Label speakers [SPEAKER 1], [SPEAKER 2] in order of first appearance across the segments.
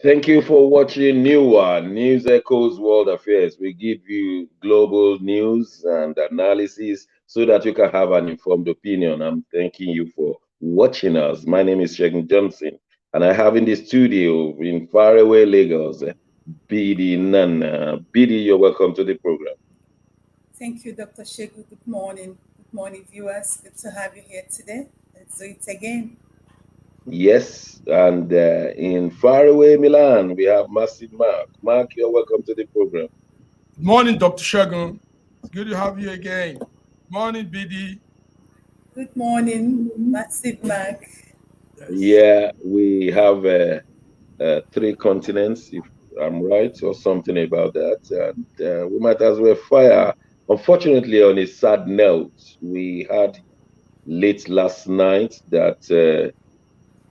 [SPEAKER 1] Thank you for watching New One, News Echoes World Affairs. We give you global news and analysis so that you can have an informed opinion. I'm thanking you for watching us. My name is Shegun Johnson, and I have in the studio in faraway Lagos, BD Nana. BD, you're welcome to the program.
[SPEAKER 2] Thank you, Dr. Shegu. Good morning. Good morning, viewers. Good to have you here today. Let's do it again.
[SPEAKER 1] Yes, and in faraway Milan, we have Massive Mark. Mark, you're welcome to the program.
[SPEAKER 3] Good morning, Dr. Shagun. It's good to have you again. Morning, BD.
[SPEAKER 2] Good morning, Massive Mark.
[SPEAKER 3] Yes.
[SPEAKER 1] Yeah, we have three continents, if I'm right, or something about that. And we might as well fire. Unfortunately, on a sad note, we had late last night that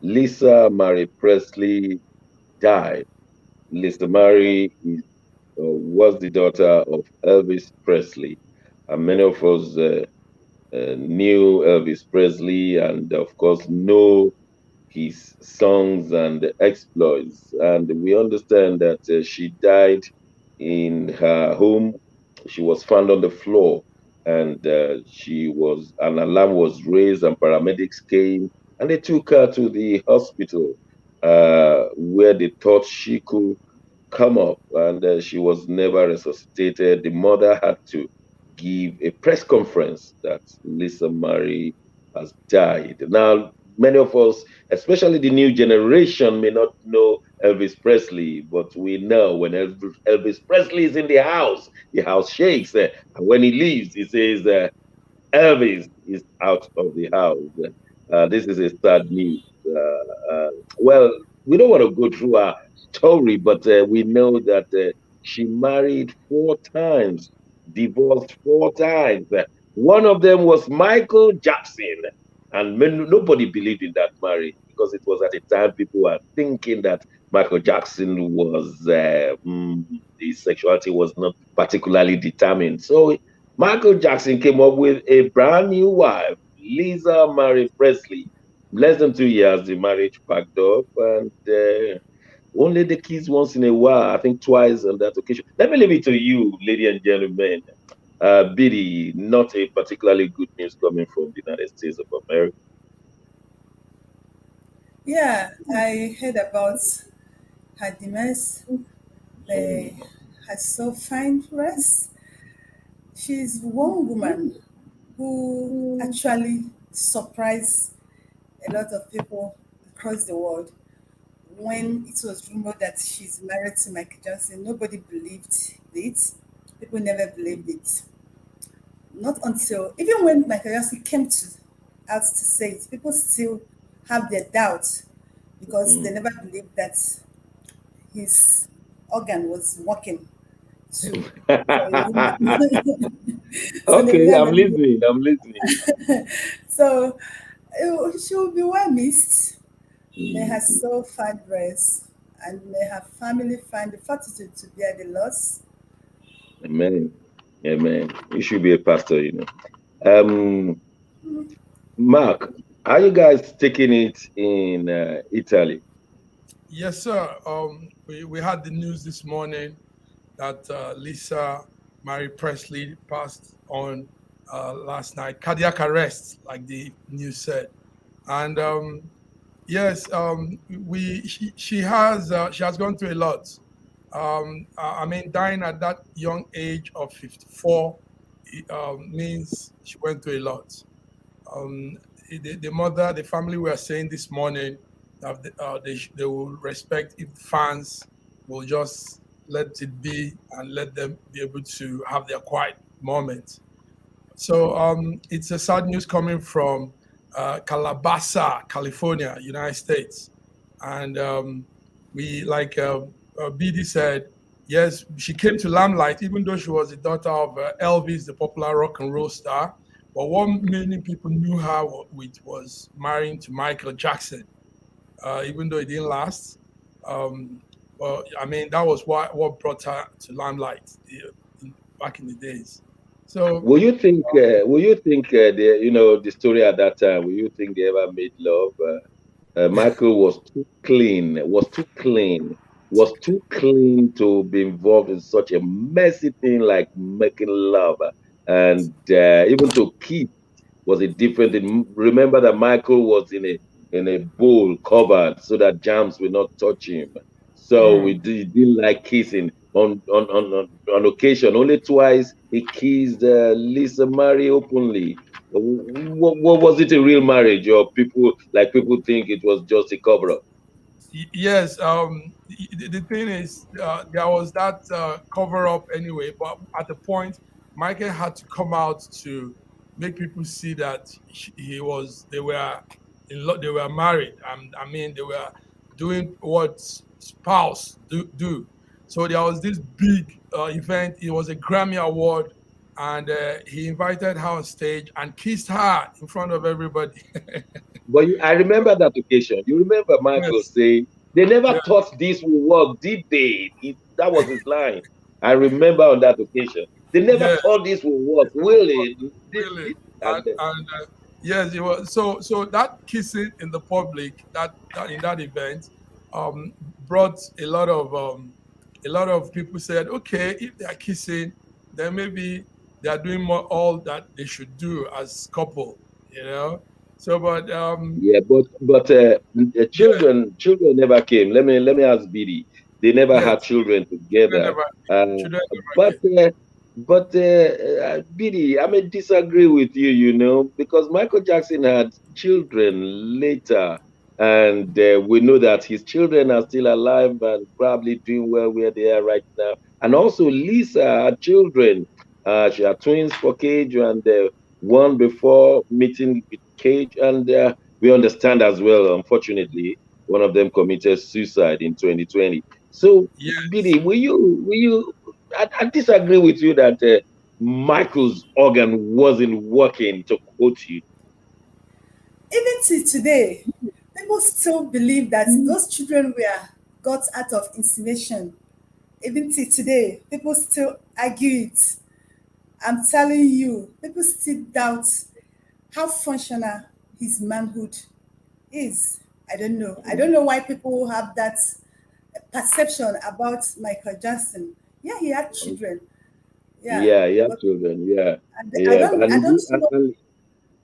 [SPEAKER 1] Lisa Marie Presley died. Lisa Marie was the daughter of Elvis Presley, and many of us knew Elvis Presley, and of course know his songs and exploits. And we understand that she died in her home. She was found on the floor, and an alarm was raised, and paramedics came, and they took her to the hospital where they thought she could come up, and she was never resuscitated. The mother had to give a press conference that Lisa Marie has died. Now, many of us, especially the new generation, may not know Elvis Presley, but we know when Elvis Presley is in the house shakes. And when he leaves, he says, Elvis is out of the house. This is a sad news. Well, we don't want to go through her story, but we know that she married four times, divorced four times. One of them was Michael Jackson, and nobody believed in that marriage because it was at a time people were thinking that Michael Jackson was his sexuality was not particularly determined. So Michael Jackson came up with a brand new wife, Lisa Marie Presley. Less than 2 years, the marriage packed up, and only the kids once in a while, I think twice on that occasion. Let me leave it to you, ladies and gentlemen. Biddy, not a particularly good news coming from the United States of America.
[SPEAKER 2] Yeah, I heard about her demise. They had so fine rest. She's one woman who actually surprised a lot of people across the world. When it was rumored that she's married to Michael Johnson, nobody believed it. People never believed it. Not until even when Michael Jackson came to out to say it, people still have their doubts because they
[SPEAKER 1] Mm.
[SPEAKER 2] never believed that his organ was working to for a woman. So they
[SPEAKER 1] Okay, I'm
[SPEAKER 2] never believed.
[SPEAKER 1] listening. I'm listening.
[SPEAKER 2] So she will be well missed. May her
[SPEAKER 1] Mm.
[SPEAKER 2] soul find rest and may her family find the fortitude to bear the loss.
[SPEAKER 1] Amen. Amen. You should be a pastor, you know. Um, Mark, are you guys taking it in Italy?
[SPEAKER 3] Yes, sir. We had the news this morning that Lisa Marie Presley passed on last night. Cardiac arrest, like the news said. And yes, she has gone through a lot. I mean, dying at that young age of 54 means she went through a lot. Um, the mother, the family were saying this morning that they will respect if fans will just let it be and let them be able to have their quiet moment. So it's a sad news coming from Calabasas, California, United States. And we, like BD said, yes, she came to limelight, even though she was the daughter of Elvis, the popular rock and roll star. But what many people knew her with was marrying to Michael Jackson, even though it didn't last. Um, well, I mean, that was what brought her to limelight back in the days. So
[SPEAKER 1] Will you think? Will you think the story at that time? Will you think they ever made love? Michael was too clean. Was too clean. was too clean to be involved in such a messy thing like making love. And even to kiss was a different thing. Remember that Michael was in a bowl covered so that germs will not touch him. So didn't like kissing. On occasion, only twice he kissed Lisa Marie openly. What was it, a real marriage, or people think it was just a cover up?
[SPEAKER 3] Yes, the thing is, there was that cover up anyway, but at the point, Michael had to come out to make people see that they were married. I mean, they were doing what spouse do. So there was this big event. It was a Grammy Award, and he invited her on stage and kissed her in front of everybody.
[SPEAKER 1] But I remember that occasion. You remember Michael
[SPEAKER 3] Yes,
[SPEAKER 1] saying, they never
[SPEAKER 3] yes,
[SPEAKER 1] thought this would work, did they? That was his line. I remember on that occasion. They never
[SPEAKER 3] yes.
[SPEAKER 1] thought this would work, really.
[SPEAKER 3] Really,
[SPEAKER 1] And
[SPEAKER 3] and yes, it was so that kissing in the public that in that event brought a lot of people said, okay, if they are kissing, then maybe they are doing more all that they should do as couple, you know. So, but
[SPEAKER 1] yeah, but the
[SPEAKER 3] yeah,
[SPEAKER 1] children never came. Let me ask Bidi. They never had
[SPEAKER 3] yes,
[SPEAKER 1] children
[SPEAKER 3] children
[SPEAKER 1] together.
[SPEAKER 3] never
[SPEAKER 1] Uh,
[SPEAKER 3] children never
[SPEAKER 1] but
[SPEAKER 3] came.
[SPEAKER 1] Bidi, I may disagree with you. Because Michael Jackson had children later, and we know that his children are still alive and probably doing well where they are right now. And also, Lisa had children. She had twins for Cage, and one before meeting with Cage, and we understand as well, unfortunately, one of them committed suicide in 2020. So,
[SPEAKER 3] Yes.
[SPEAKER 1] Bidi, I disagree with you that Michael's organ wasn't working, to quote you.
[SPEAKER 2] Even till today, people still believe that those children were got out of insemination. Even till today, people still argue it. I'm telling you, people still doubt how functional his manhood is. I don't know. I don't know why people have that perception about Michael Jackson. Yeah, he had children. Yeah,
[SPEAKER 1] Yeah, he had
[SPEAKER 2] but
[SPEAKER 1] children. Yeah,
[SPEAKER 2] I
[SPEAKER 1] yeah,
[SPEAKER 2] don't. I don't know.
[SPEAKER 1] and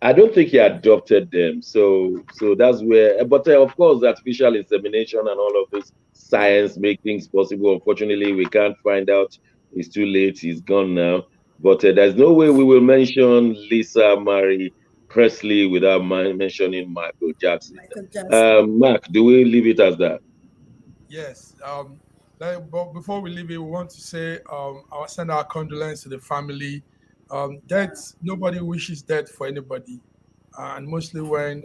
[SPEAKER 1] I don't think he adopted them. So that's where. But of course, artificial insemination and all of this science make things possible. Unfortunately, we can't find out. It's too late. He's gone now. But there's no way we will mention Lisa Marie Presley without mentioning Michael Jackson.
[SPEAKER 2] Michael Jackson.
[SPEAKER 1] Mark, do we leave it as that?
[SPEAKER 3] Yes. But before we leave it, we want to say I send our condolence to the family. Death, nobody wishes death for anybody. And mostly when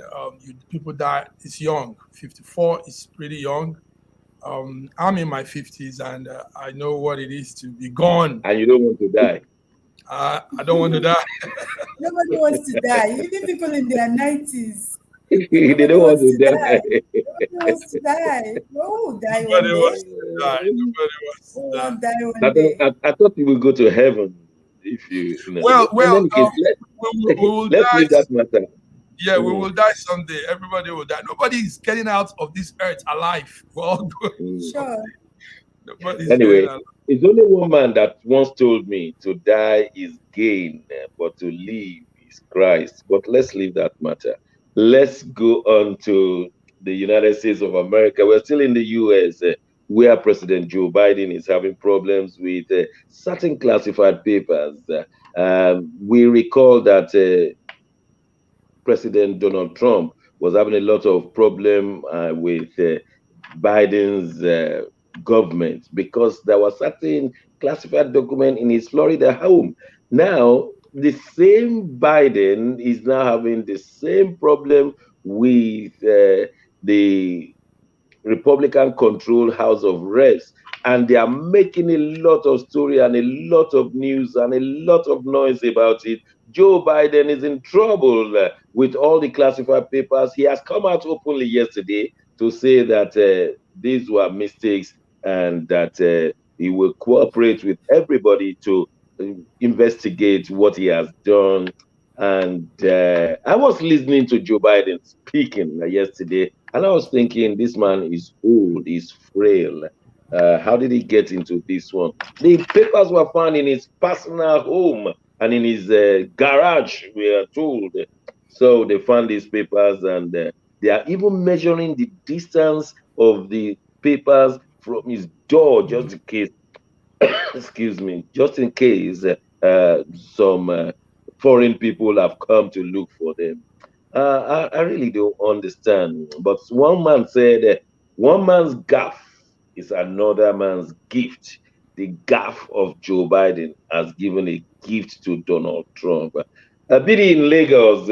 [SPEAKER 3] people die, it's young. 54 is pretty young. I'm in my 50s and I know what it is to be gone.
[SPEAKER 1] And you don't want to die.
[SPEAKER 3] I don't want to die.
[SPEAKER 2] Nobody wants to die. Even people in their 90s,
[SPEAKER 1] They
[SPEAKER 2] nobody
[SPEAKER 1] don't want
[SPEAKER 2] wants
[SPEAKER 1] to
[SPEAKER 2] to die.
[SPEAKER 1] die.
[SPEAKER 2] Nobody wants to die. No one will die one
[SPEAKER 3] Nobody
[SPEAKER 2] day.
[SPEAKER 3] wants to die. Nobody wants
[SPEAKER 2] No
[SPEAKER 3] to die.
[SPEAKER 2] one will die
[SPEAKER 1] I,
[SPEAKER 2] one
[SPEAKER 1] thought-
[SPEAKER 2] day.
[SPEAKER 1] I thought you would go to heaven if you.
[SPEAKER 3] Well,
[SPEAKER 1] In
[SPEAKER 3] well,
[SPEAKER 1] any case,
[SPEAKER 3] we will
[SPEAKER 1] let's
[SPEAKER 3] die.
[SPEAKER 1] leave that matter.
[SPEAKER 3] Yeah, we
[SPEAKER 1] Mm,
[SPEAKER 3] will die someday. Everybody will die. Nobody is getting out of this earth alive. We're all going
[SPEAKER 1] mm.
[SPEAKER 2] Sure.
[SPEAKER 3] someday. Nobody's getting
[SPEAKER 1] Anyway,
[SPEAKER 3] out.
[SPEAKER 1] it's only one man that once told me to die is gain, but to live is Christ. But let's leave that matter. Let's go on to the United States of America. We're still in the US, where President Joe Biden is having problems with certain classified papers. We recall that President Donald Trump was having a lot of problem with Biden's government because there was certain classified document in his Florida home. Now, the same Biden is now having the same problem with the Republican controlled House of Reps. And they are making a lot of story and a lot of news and a lot of noise about it. Joe Biden is in trouble with all the classified papers. He has come out openly yesterday to say that these were mistakes and that he will cooperate with everybody to investigate what he has done. And I was listening to Joe Biden speaking yesterday, and I was thinking, this man is old, he's frail. How did he get into this one? The papers were found in his personal home and in his garage, we are told. So they found these papers, and they are even measuring the distance of the papers from his door, just in case, excuse me, just in case some foreign people have come to look for them. I really don't understand. But one man said, one man's gaffe is another man's gift. The gaffe of Joe Biden has given a gift to Donald Trump. Be in Lagos,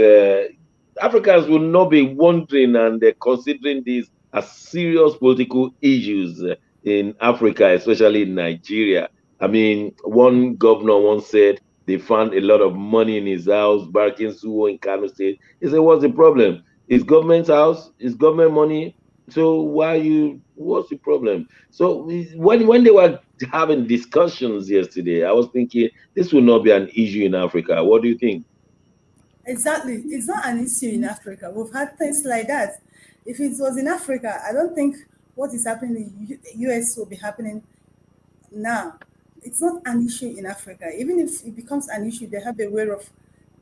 [SPEAKER 1] Africans will not be wondering and considering these as serious political issues in Africa, especially in Nigeria. I mean, one governor once said they found a lot of money in his house, Barking Suwo in Kano State. He said, "What's the problem? It's government's house, it's government money. So what's the problem?" So when they were having discussions yesterday, I was thinking this will not be an issue in Africa. What do you think?
[SPEAKER 2] Exactly. It's not an issue in Africa. We've had things like that. If it was in Africa, I don't think what is happening in US will be happening now. It's not an issue in Africa. Even if it becomes an issue, they have a way of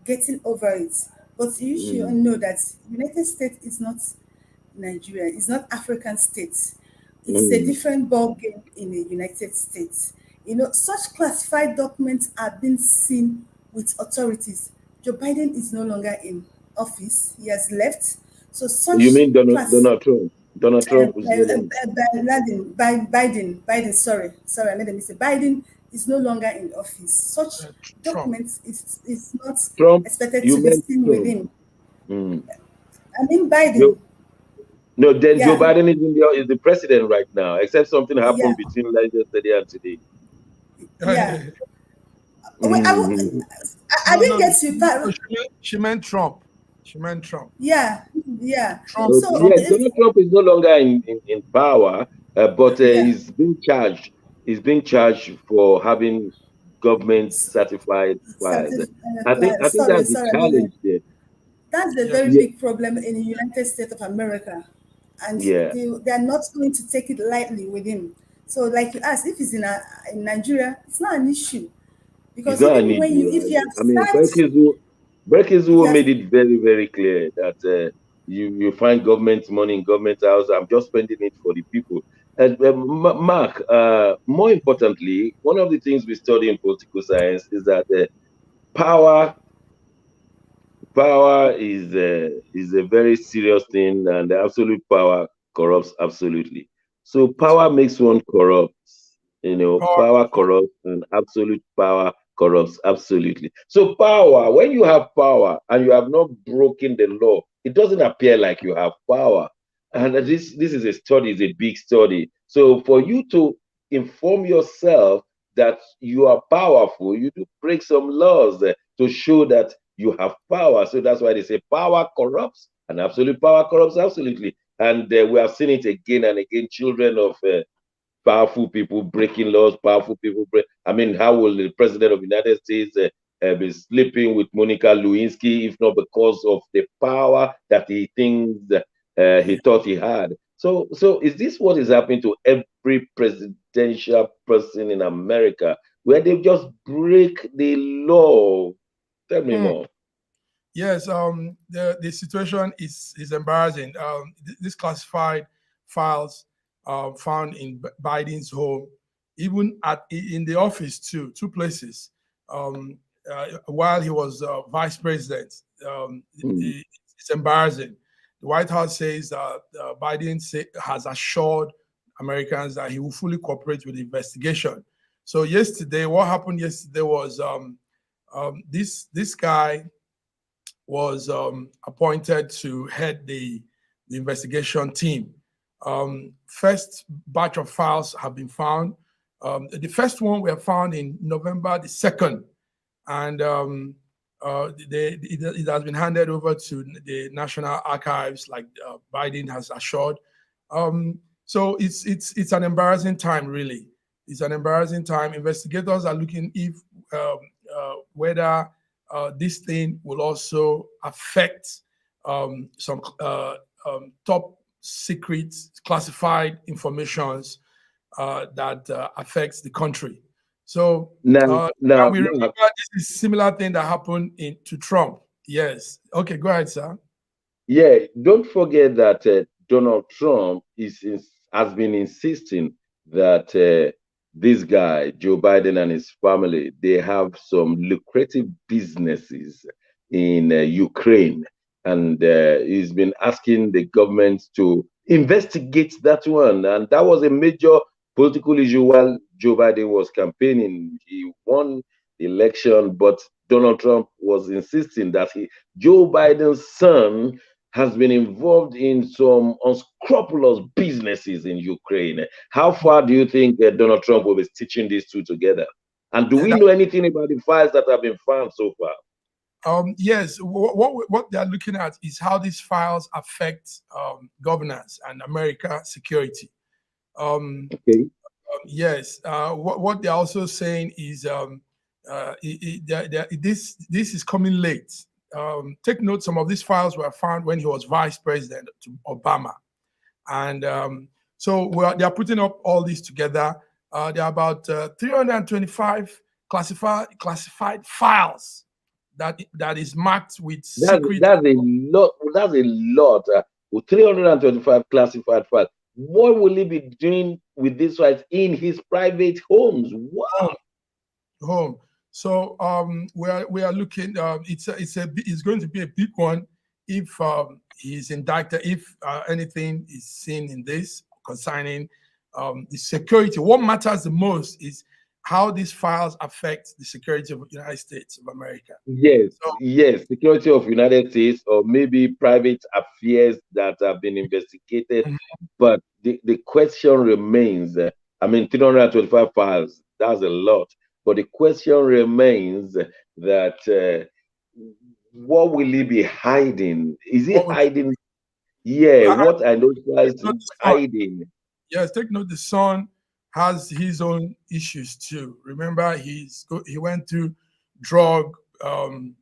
[SPEAKER 2] getting over it. But you should
[SPEAKER 1] Mm,
[SPEAKER 2] know that United States is not Nigeria. It's not African states. It's a
[SPEAKER 1] mm.
[SPEAKER 2] different ball game in the United States. Such classified documents are being seen with authorities. Joe Biden is no longer in office. He has left. So
[SPEAKER 1] You
[SPEAKER 2] such
[SPEAKER 1] mean Donald Trump? Donald Trump is no longer.
[SPEAKER 2] Biden, sorry, I made a mistake. Biden is no longer in office. Such
[SPEAKER 3] Trump.
[SPEAKER 2] documents is not
[SPEAKER 1] Trump,
[SPEAKER 2] expected
[SPEAKER 1] you
[SPEAKER 2] to be
[SPEAKER 1] meant
[SPEAKER 2] seen with
[SPEAKER 1] Trump.
[SPEAKER 2] him.
[SPEAKER 1] Mm.
[SPEAKER 2] I mean
[SPEAKER 1] Joe,
[SPEAKER 2] Biden,
[SPEAKER 1] no, then Joe
[SPEAKER 2] yeah,
[SPEAKER 1] Biden is the president right now, except something
[SPEAKER 2] yeah,
[SPEAKER 1] happened between like yesterday and today.
[SPEAKER 2] yeah. Wait,
[SPEAKER 1] Mhm.
[SPEAKER 2] I
[SPEAKER 3] No,
[SPEAKER 2] didn't
[SPEAKER 3] no,
[SPEAKER 2] get you.
[SPEAKER 3] no, she meant Trump. She meant Trump.
[SPEAKER 2] Yeah, yeah.
[SPEAKER 3] Trump,
[SPEAKER 1] Okay.
[SPEAKER 2] So
[SPEAKER 3] Trump.
[SPEAKER 1] Yeah,
[SPEAKER 2] it's
[SPEAKER 1] Donald Trump is no longer in power, but
[SPEAKER 2] yeah.
[SPEAKER 1] he's being charged. He's being charged for having government certified files. I think
[SPEAKER 2] Sorry,
[SPEAKER 1] that's the
[SPEAKER 2] sorry. I mean,
[SPEAKER 1] challenge there.
[SPEAKER 2] that's a
[SPEAKER 3] Yeah.
[SPEAKER 2] very
[SPEAKER 1] Yeah,
[SPEAKER 2] big problem in the United States of America, and
[SPEAKER 1] yeah.
[SPEAKER 2] they're not going to take it lightly with him. So, like you asked, if he's in Nigeria, it's not an issue
[SPEAKER 1] It's
[SPEAKER 2] because
[SPEAKER 1] not an
[SPEAKER 2] even when
[SPEAKER 1] issue.
[SPEAKER 2] if you have
[SPEAKER 1] I mean,
[SPEAKER 2] served, if you
[SPEAKER 1] Berkezu
[SPEAKER 2] have
[SPEAKER 1] made it very, very clear that you find government money in government house. I'm just spending it for the people. And Mark, more importantly, one of the things we study in political science is that power power is a very serious thing, and the absolute power corrupts absolutely. So
[SPEAKER 3] Yes.
[SPEAKER 1] power makes one corrupt.
[SPEAKER 3] Power,
[SPEAKER 1] Power
[SPEAKER 3] power.
[SPEAKER 1] corrupts, and absolute power corrupts absolutely. So power, when you have power and you have not broken the law, it doesn't appear like you have power. And this is a study, is a big study. So for you to inform yourself that you are powerful, you do break some laws to show that you have power. So that's why they say power corrupts, and absolute power corrupts absolutely. And we have seen it again and again. Children of powerful people breaking laws, powerful people break. I mean, how will the president of the United States be sleeping with Monica Lewinsky if not because of the power that he thinks he thought he had? So is this what is happening to every presidential person in America, where they just break the law? Tell me
[SPEAKER 3] Hmm.
[SPEAKER 1] more.
[SPEAKER 3] Yes. The situation is embarrassing. These classified files found in Biden's home, even in the office too, two places. While he was vice president,
[SPEAKER 1] Mm,
[SPEAKER 3] it's embarrassing. The White House says Biden has assured Americans that he will fully cooperate with the investigation. So yesterday, what happened yesterday was this guy was appointed to head the investigation team. First batch of files have been found. The first one we have found in November the 2nd, and it has been handed over to the National Archives, like Biden has assured. So it's an embarrassing time, really. It's an embarrassing time. Investigators are looking if whether this thing will also affect some top secret classified informations that affects the country. So
[SPEAKER 1] Now,
[SPEAKER 3] and we remember this is similar thing that happened to Trump. Yes. Okay, go ahead, sir.
[SPEAKER 1] yeah, don't forget that Donald Trump has been insisting that this guy, Joe Biden and his family, they have some lucrative businesses in Ukraine. And he's been asking the government to investigate that one. And that was a major political issue while Joe Biden was campaigning. He won the election, but Donald Trump was insisting that Joe Biden's son has been involved in some unscrupulous businesses in Ukraine. How far do you think Donald Trump will be stitching these two together? And do we know anything about the files that have been found so far?
[SPEAKER 3] Yes, what they are looking at is how these files affect governance and America security.
[SPEAKER 1] Okay.
[SPEAKER 3] Yes, what they're also saying is this is coming late. Take note, some of these files were found when he was vice president to Obama. And so they are putting up all these together. There are about 325 classified files that is marked with secret.
[SPEAKER 1] That's a lot. That's a lot. With 325 classified files. What will he be doing with these files in his private homes? Wow.
[SPEAKER 3] Home. So we are looking. It's going to be a big one if he's indicted. If anything is seen in this concerning the security. What matters the most is how these files affect the security of the United States of America.
[SPEAKER 1] Yes, yes, security of United States, or maybe private affairs that have been investigated. But the question remains. I mean, 325 files. That's a lot. But the question remains that what will he be hiding? Is he hiding? Yeah, what I know is hiding.
[SPEAKER 3] Yes, take note. The son has his own issues too. Remember, he went through an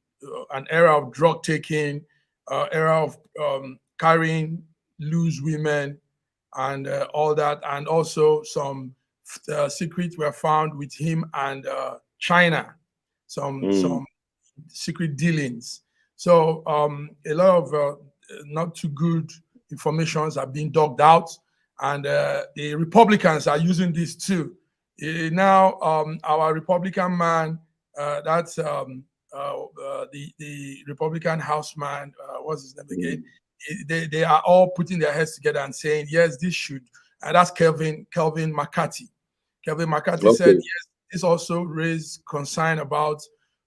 [SPEAKER 3] era of drug taking, era of carrying loose women, and all that, and also some secrets were found with him and China, some secret dealings. So a lot of not too good informations are being dug out, and the Republicans are using this too. Now, our Republican man, that's the Republican Houseman, what's his name again? They are all putting their heads together and saying, yes, this should. And that's Kevin McCarthy. Kevin McCarthy said, yes, this also raised concern about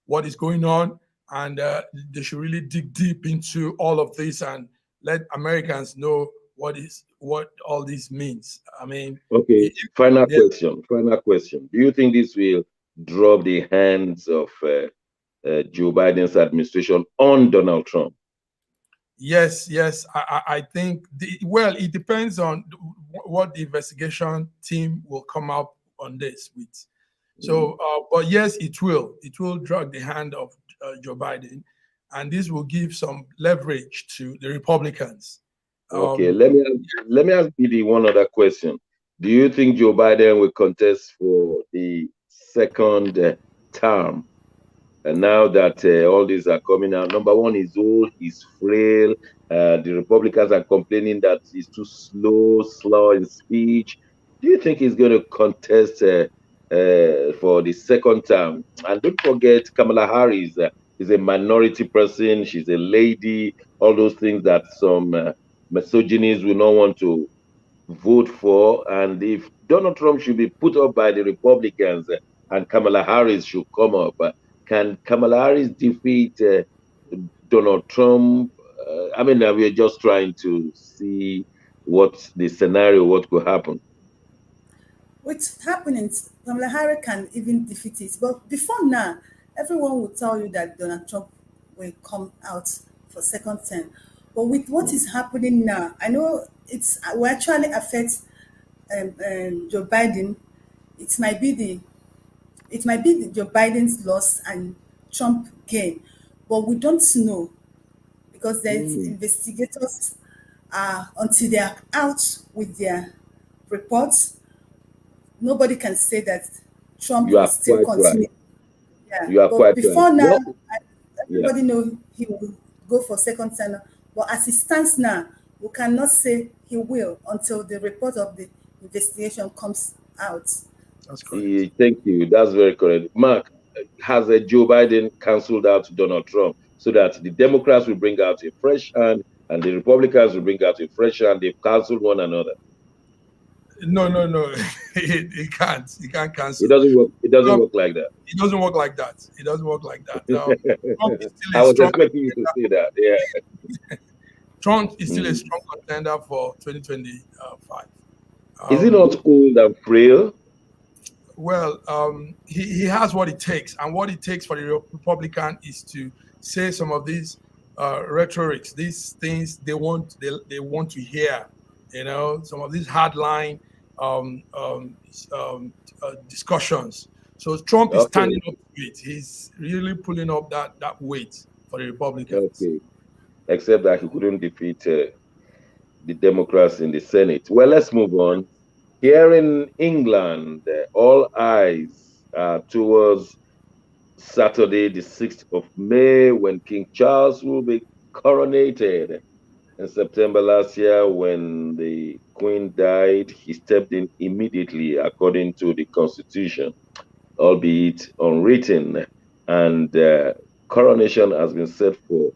[SPEAKER 3] what is going on, and they should really dig deep into all of this and let Americans know what all this means. I mean,
[SPEAKER 1] okay. Final question. Do you think this will drop the hands of Joe Biden's administration on Donald Trump?
[SPEAKER 3] Yes. I think it depends on what the investigation team will come up on this with. So, but yes, it will drag the hand of Joe Biden, and this will give some leverage to the Republicans.
[SPEAKER 1] Okay, let me ask you the one other question. Do you think Joe Biden will contest for the second term? And now that all these are coming out, number one, he's old, he's frail. The Republicans are complaining that he's too slow in speech. Do you think he's going to contest for the second term? And don't forget, Kamala Harris is a minority person. She's a lady. All those things that some misogynists will not want to vote for. And if Donald Trump should be put up by the Republicans and Kamala Harris should come up, can Kamala Harris defeat Donald Trump? I mean, we're just trying to see what the scenario, what could happen.
[SPEAKER 2] What's happening, Kamala Harris can even defeat it. But before now, everyone will tell you that Donald Trump will come out for second term. But with what is happening now, I know it will actually affect Joe Biden. It might be Joe Biden's loss and Trump gain, but we don't know because there's investigators until they are out with their reports. nobody can say that Trump
[SPEAKER 1] You
[SPEAKER 2] will
[SPEAKER 1] are
[SPEAKER 2] still
[SPEAKER 1] quite right.
[SPEAKER 2] continue. Yeah,
[SPEAKER 1] You are
[SPEAKER 2] but
[SPEAKER 1] quite
[SPEAKER 2] before
[SPEAKER 1] right.
[SPEAKER 2] now,
[SPEAKER 1] No,
[SPEAKER 2] everybody know he will go for second term. But as it stands now, we cannot say he will until the report of the investigation comes out.
[SPEAKER 3] That's correct.
[SPEAKER 1] Thank you. That's very correct. Mark, has Joe Biden cancelled out Donald Trump so that the Democrats will bring out a fresh hand and the Republicans will bring out a fresh hand? They've cancelled one another.
[SPEAKER 3] No. He can't. He can't cancel.
[SPEAKER 1] It doesn't work. It doesn't
[SPEAKER 3] Trump,
[SPEAKER 1] work like that.
[SPEAKER 3] it doesn't work like that. It doesn't work like that. Trump is still
[SPEAKER 1] I
[SPEAKER 3] a
[SPEAKER 1] was
[SPEAKER 3] strong.
[SPEAKER 1] expecting you to say that. Yeah.
[SPEAKER 3] Trump is still a strong contender for 2025.
[SPEAKER 1] Is he not old and frail?
[SPEAKER 3] Well, he has what it takes, and what it takes for the Republican is to say some of these rhetorics, these things they want to hear. Some of these hardline discussions. So Trump is standing up to it. He's really pulling up that weight for the Republicans.
[SPEAKER 1] Okay, except that he couldn't defeat the Democrats in the Senate. Well, let's move on. Here in England, all eyes are towards Saturday, the 6th of May, when King Charles will be coronated. In September last year, when the Queen died, he stepped in immediately according to the Constitution, albeit unwritten. And coronation has been set for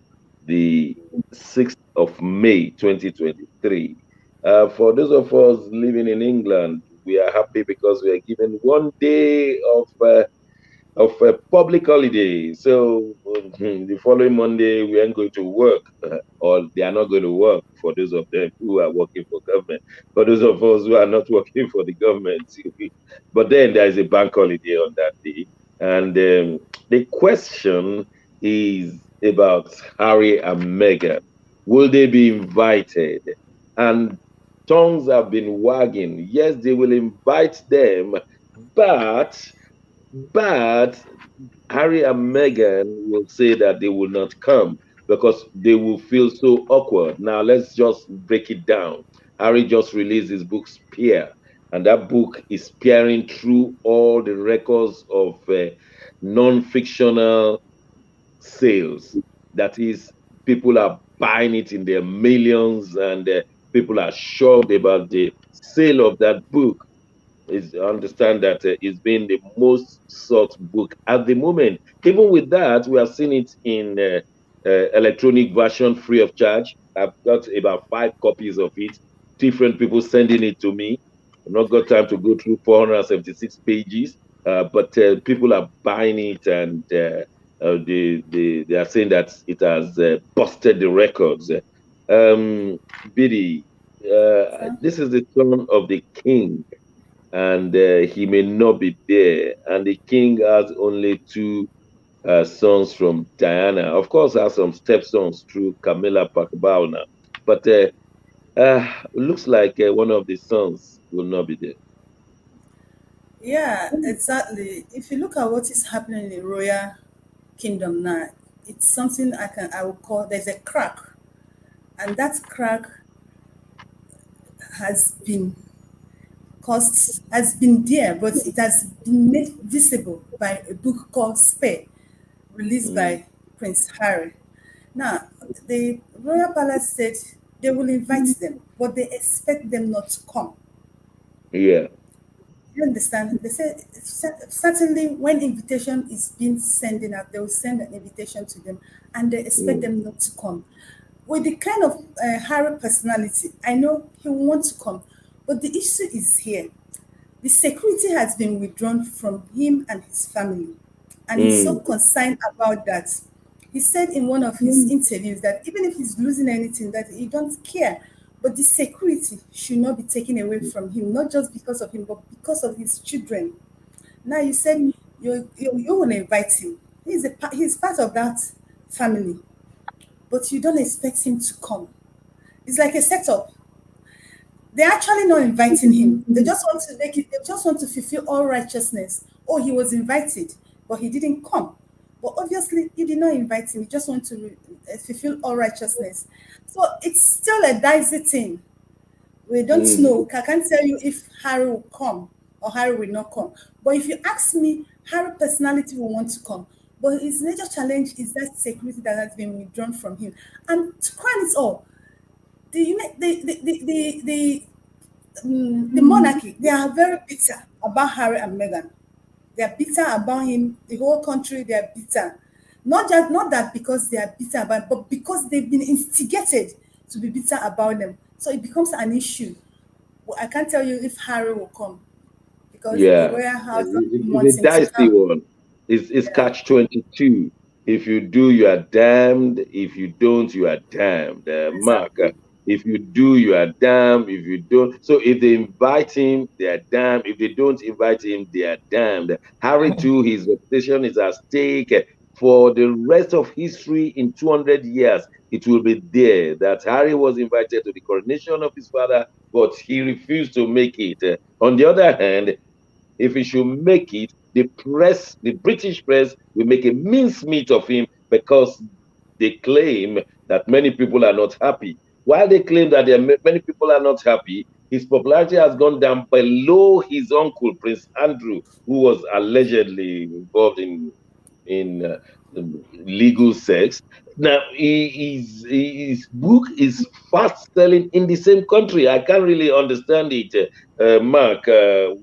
[SPEAKER 1] the 6th of May 2023. For those of us living in England, we are happy because we are given 1 day of a public holiday. So the following Monday, we aren't going to work, or they are not going to work for those of them who are working for government. For those of us who are not working for the government, but then there is a bank holiday on that day. And the question is about Harry and Meghan. Will they be invited? And tongues have been wagging. Yes, they will invite them, but Harry and Meghan will say that they will not come because they will feel so awkward. Now, let's just break it down. Harry just released his book, Spear, and that book is peering through all the records of non-fictional sales. That is, people are buying it in their millions, and people are shocked about the sale of that book. Is understand that it's been the most sought book at the moment. Even with that, we are seeing it in electronic version free of charge. I've got about 5 copies of it. Different people sending it to me. I've not got time to go through 476 pages, but people are buying it, and they are saying that it has busted the records. Biddy, this is the son of the king, and he may not be there. And the king has only 2 sons from Diana. Of course, has some stepsons through Camilla Parkbao now. But looks like one of the sons will not be there.
[SPEAKER 2] Yeah, exactly. If you look at what is happening in the royal kingdom now, it's something I would call there's a crack, and that crack has been has been there, but it has been made visible by a book called Spate, released by Prince Harry. Now, the royal palace said they will invite them, but they expect them not to come.
[SPEAKER 1] Yeah.
[SPEAKER 2] You understand? They said certainly when invitation is being sending out, they will send an invitation to them, and they expect them not to come. With the kind of Harry personality, I know he will want to come, but the issue is here. The security has been withdrawn from him and his family, and he's so concerned about that. He said in one of his interviews that even if he's losing anything, that he don't care, but the security should not be taken away from him, not just because of him, but because of his children. Now you said you will invite him. He's part of that family, but you don't expect him to come. It's like a setup. They're actually not inviting him. They just want to make it. They just want to fulfill all righteousness. Oh, he was invited, but he didn't come. But obviously, you did not invite him. You just want to fulfill all righteousness. So it's still a dicey thing. We don't know. I can't tell you if Harry will come or Harry will not come. But if you ask me, Harry personality will want to come. But his major challenge is that security that has been withdrawn from him. And to crown it all, the monarchy, they are very bitter about Harry and Meghan. They are bitter about him. The whole country, they are bitter. Not that because they are bitter about, but because they've been instigated to be bitter about them. So it becomes an issue. Well, I can't tell you if Harry will come because the royal house wants
[SPEAKER 1] It's a
[SPEAKER 2] him to
[SPEAKER 1] dicey
[SPEAKER 2] come.
[SPEAKER 1] one. It's catch 22. If you do, you are damned. If you don't, you are damned. Mark,
[SPEAKER 2] Exactly.
[SPEAKER 1] if you do, you are damned. If you don't, so if they invite him, they are damned. If they don't invite him, they are damned. Harry too, his reputation is at stake for the rest of history. In 200 years, it will be there that Harry was invited to the coronation of his father, but he refused to make it. On the other hand, if he should make it, the press, the British press, will make a mincemeat of him because they claim that many people are not happy. While they claim that many people are not happy, his popularity has gone down below his uncle, Prince Andrew, who was allegedly involved in legal sex. Now, his book is fast selling in the same country. I can't really understand it. Mark,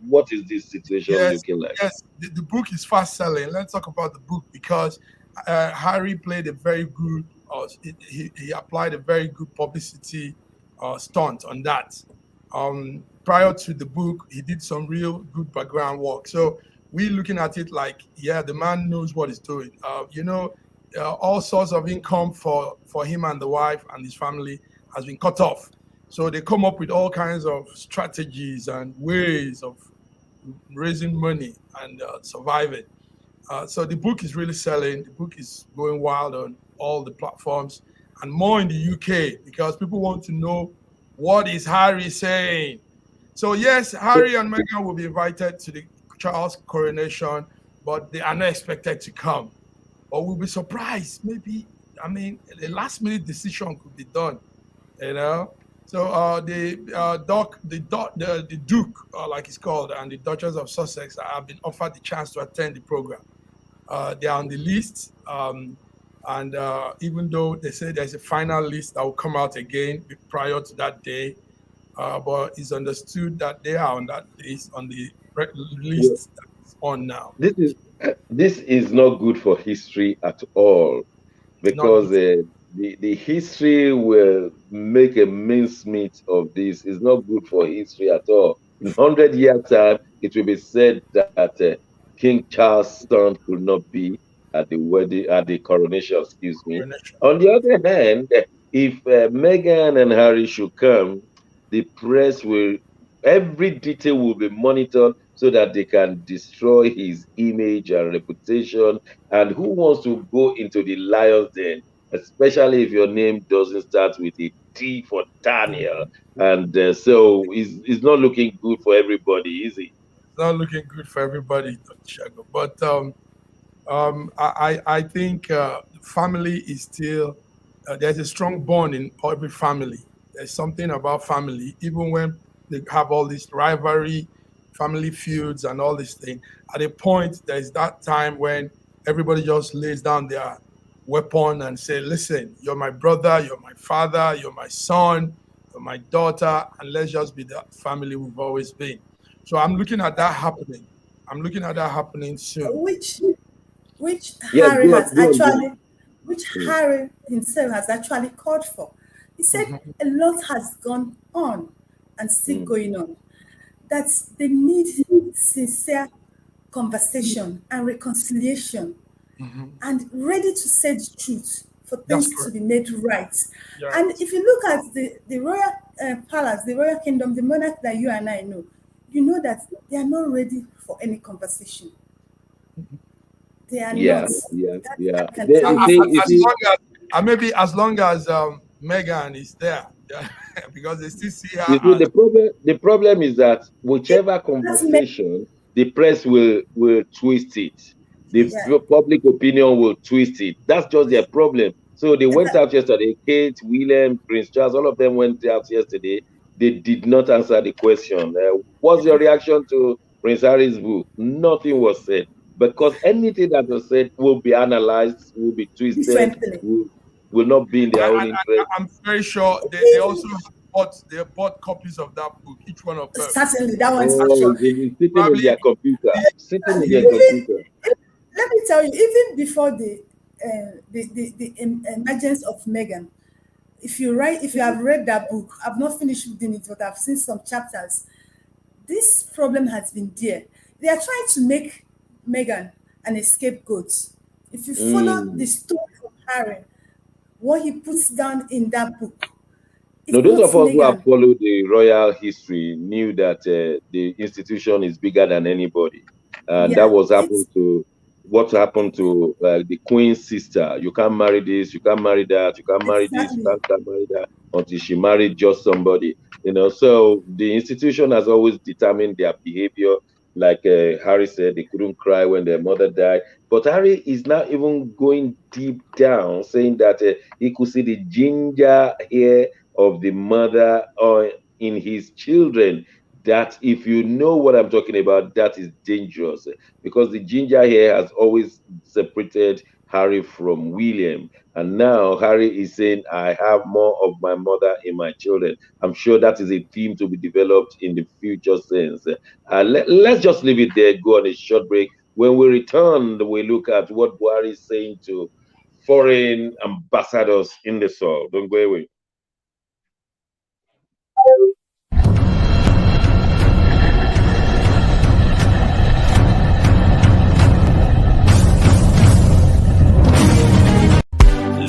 [SPEAKER 1] what is this situation
[SPEAKER 3] Yes,
[SPEAKER 1] looking like?
[SPEAKER 3] yes. The book is fast selling. Let's talk about the book because Harry played a very good, he applied a very good publicity stunt on that. Prior to the book, he did some real good background work. So we're looking at it like, yeah, the man knows what he's doing. All sorts of income for him and the wife and his family has been cut off. So they come up with all kinds of strategies and ways of raising money and surviving. So the book is really selling. The book is going wild on all the platforms and more in the UK because people want to know what is Harry saying. So yes, Harry and Meghan will be invited to the Charles coronation, but they are not expected to come. But we'll be surprised. Maybe, a last minute decision could be done, you know. So the Duke, like it's called, and the Duchess of Sussex have been offered the chance to attend the program. They are on the list, and even though they say there's a final list that will come out again prior to that day, but it's understood that they are on that list, on the list that's on now.
[SPEAKER 1] This is not good for history at all
[SPEAKER 3] Not
[SPEAKER 1] because
[SPEAKER 3] good.
[SPEAKER 1] the history will make a mincemeat of this. It's not good for history at all. In 100 years' time, it will be said that King Charles' son could not be at the wedding, at the coronation, excuse me.
[SPEAKER 3] Coronation.
[SPEAKER 1] On the other hand, if Meghan and Harry should come, the press will, every detail will be monitored so that they can destroy his image and reputation. And who wants to go into the lion's den, especially if your name doesn't start with a D for Daniel? And so it's not looking good for everybody, is it?
[SPEAKER 3] It's not looking good for everybody, Shago. But I think family is still there's a strong bond in every family. There's something about family, even when they have all this rivalry, family feuds, and all this thing. At a point, there's that time when everybody just lays down their weapon and say, "Listen, you're my brother, you're my father, you're my son, you're my daughter, and let's just be the family we've always been." So I'm looking at that happening. I'm looking at that happening soon.
[SPEAKER 2] Which
[SPEAKER 1] Yes,
[SPEAKER 2] Harry
[SPEAKER 1] go on,
[SPEAKER 2] has
[SPEAKER 1] go on, go
[SPEAKER 2] actually,
[SPEAKER 1] on.
[SPEAKER 2] which
[SPEAKER 1] Mm.
[SPEAKER 2] Harry himself has actually called for. He said
[SPEAKER 3] Mhm.
[SPEAKER 2] a lot has gone on and still
[SPEAKER 1] Mm.
[SPEAKER 2] going on. That they need sincere conversation and reconciliation
[SPEAKER 3] Mhm.
[SPEAKER 2] and ready to say the truth for
[SPEAKER 3] That's
[SPEAKER 2] things to
[SPEAKER 3] correct.
[SPEAKER 2] be made right.
[SPEAKER 3] Yeah.
[SPEAKER 2] And if you look at the royal palace, the royal kingdom, the monarch that you and I know, you know that they are not ready for any conversation. They are
[SPEAKER 1] Yeah,
[SPEAKER 2] not.
[SPEAKER 1] yeah,
[SPEAKER 2] That
[SPEAKER 1] yeah.
[SPEAKER 2] I can tell
[SPEAKER 1] You
[SPEAKER 2] you
[SPEAKER 1] see,
[SPEAKER 2] for
[SPEAKER 1] you
[SPEAKER 3] As
[SPEAKER 1] see,
[SPEAKER 2] sure.
[SPEAKER 3] long as maybe as long as Megan is there, because they still see her
[SPEAKER 1] you see,
[SPEAKER 3] as
[SPEAKER 1] the problem is that
[SPEAKER 2] If
[SPEAKER 1] whichever
[SPEAKER 2] that make
[SPEAKER 1] conversation, the press will twist it. The
[SPEAKER 3] twist.
[SPEAKER 2] yeah,
[SPEAKER 1] public opinion will twist it. That's just their problem. So they went
[SPEAKER 2] that,
[SPEAKER 1] out yesterday. Kate, William, Prince Charles, all of them went out yesterday. They did not answer the question. What's your reaction to Prince Harry's book, nothing was said. Because anything that was said will be analyzed, will be twisted,
[SPEAKER 2] Differently.
[SPEAKER 1] will not be in their own interest.
[SPEAKER 3] I'm very sure they also bought copies of that book, each one of them.
[SPEAKER 2] Certainly, that one's
[SPEAKER 1] sitting in their computer. Sitting in their computer.
[SPEAKER 2] Let me tell you, even before the emergence of Meghan, if you have read that book, I've not finished reading it, but I've seen some chapters. This problem has been there. They are trying to make Meghan an scapegoat. If you follow the story of Harry, what he puts down in that book.
[SPEAKER 1] No, those of us who have followed the royal history knew that the institution is bigger than anybody. That was what happened to the Queen's sister. You can't marry this, you can't marry that, you can't marry this, you can't marry that, until she married just somebody. So the institution has always determined their behavior. Like Harry said, they couldn't cry when their mother died. But Harry is now even going deep down, saying that he could see the ginger hair of the mother in his children. That, if you know what I'm talking about, that is dangerous, because the ginger hair has always separated Harry from William. And now Harry is saying, I have more of my mother in my children. I'm sure that is a theme to be developed in the future sense. Let's just leave it there, go on a short break. When we return, we look at what Buhari is saying to foreign ambassadors in the soil. Don't go away.